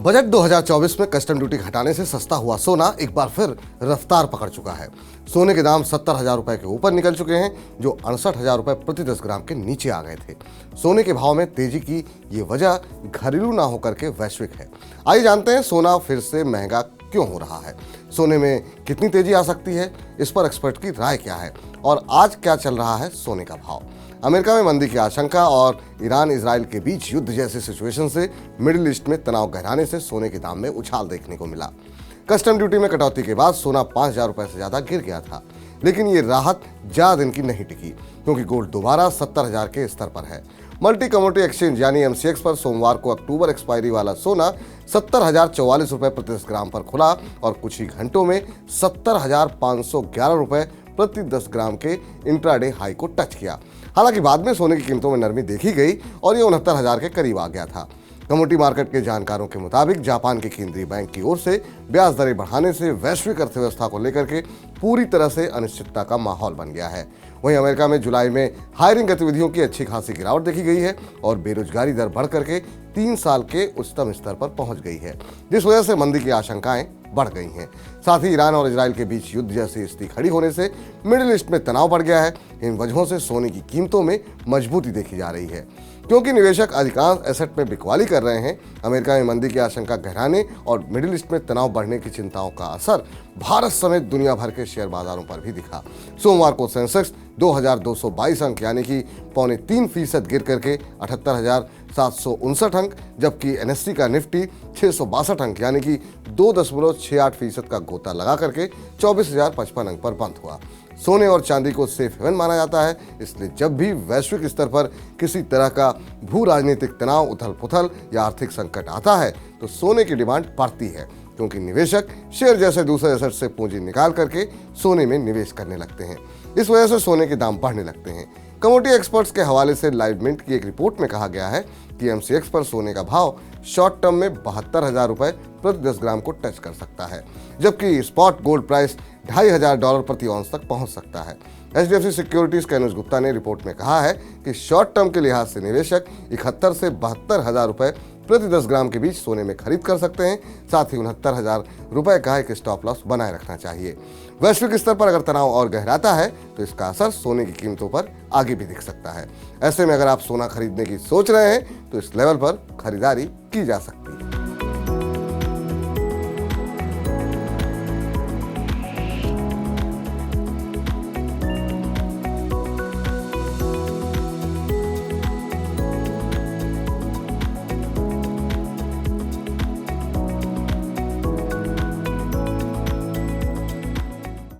Budget 2024 में custom duty घटाने से सस्ता हुआ सोना एक बार फिर रफ्तार पकड़ चुका है। सोने के दाम 70,000 रुपए के ऊपर निकल चुके हैं, जो 68,000 रुपए प्रति 10 ग्राम के नीचे आ गए थे। सोने के भाव में तेजी की ये वजह घरेलू ना होकर के वैश्विक है। आइए जानते हैं सोना फिर से महंगा क्यों हो रहा है, सोने में कितनी तेजी आ सकती है, इस पर एक्सपर्ट की राय क्या है और आज क्या चल रहा है सोने का भाव। अमेरिका में मंदी की आशंका और ईरान इजराइल के बीच युद्ध जैसे सिचुएशन से मिडिल ईस्ट में तनाव गहराने से सोने के दाम में उछाल देखने को मिला। कस्टम ड्यूटी में कटौती के बाद सोना 5,000 रुपए से ज्यादा गिर गया था, लेकिन ये राहत ज्यादा दिन की नहीं टिकी क्योंकि गोल्ड दोबारा 70,000 के स्तर पर है। मल्टी कमोडिटी एक्सचेंज यानी MCX पर सोमवार को अक्टूबर एक्सपायरी वाला सोना 70,044 रुपए प्रति 10 ग्राम पर खुला और कुछ ही घंटों में 70,511 रुपए प्रति 10 ग्राम के इंट्राडे हाई को टच किया। हालांकि बाद में सोने की कीमतों में नरमी देखी गई और ये 69,000 के करीब आ गया था। कमोडिटी मार्केट के जानकारों के मुताबिक जापान के केंद्रीय बैंक की ओर से ब्याज दरें बढ़ाने से वैश्विक अर्थव्यवस्था को लेकर के पूरी तरह से अनिश्चितता का माहौल बन गया है। वहीं अमेरिका में जुलाई में हायरिंग गतिविधियों की अच्छी खासी गिरावट देखी गई है और बेरोजगारी दर बढ़ करके 3 साल के उच्चतम स्तर पर पहुंच गई है, जिस वजह से मंदी की आशंकाएं बढ़ गई हैं। साथ ही ईरान और इजराइल के बीच युद्ध जैसी स्थिति खड़ी होने से मिडिल ईस्ट में तनाव बढ़ गया है। इन वजहों से सोने की कीमतों में मजबूती देखी जा रही है। क्योंकि निवेशक अधिकांश एसेट में बिकवाली कर रहे हैं, अमेरिका में मंदी की आशंका गहराने और मिडिल ईस्ट में तनाव बढ़ने की चिंताओं का असर भारत समेत दुनिया भर के शेयर बाजारों पर भी दिखा। सोमवार को सेंसेक्स 2,222 अंक यानी कि 0.3% गिर करके 78,759 अंक, जबकि NSE का निफ्टी 662 अंक यानी कि 2.68% का गोता लगा करके 24,055 अंक पर बंद हुआ। सोने और चांदी को सेफ हेवन माना जाता है, इसलिए जब भी वैश्विक स्तर पर किसी तरह का भू राजनीतिक तनाव, उथल पुथल या आर्थिक संकट आता है तो सोने की डिमांड बढ़ती है, क्योंकि निवेशक शेयर जैसे दूसरे एसेट से पूंजी निकाल करके सोने में निवेश करने लगते हैं। इस वजह से सोने के दाम बढ़ने लगते हैं। कमोडिटी एक्सपर्ट्स के हवाले से लाइव मिंट की एक रिपोर्ट में कहा गया है कि MCX पर सोने का भाव शॉर्ट टर्म में 72,000 रुपए प्रति 10 ग्राम को टच कर सकता है, जबकि स्पॉट गोल्ड प्राइस $2,500 प्रति ऑन्स तक पहुंच सकता है। HDFC सिक्योरिटीज के अनुज गुप्ता ने रिपोर्ट में कहा है कि शॉर्ट टर्म के लिहाज से निवेशक 71 से 72,000 रुपए प्रति 10 ग्राम के बीच सोने में खरीद कर सकते हैं। साथ ही 69,000 रुपए का एक स्टॉप लॉस बनाए रखना चाहिए। वैश्विक स्तर पर अगर तनाव और गहराता है तो इसका असर सोने की कीमतों पर आगे भी दिख सकता है। ऐसे में अगर आप सोना खरीदने की सोच रहे हैं तो इस लेवल पर खरीदारी की जा सकती है।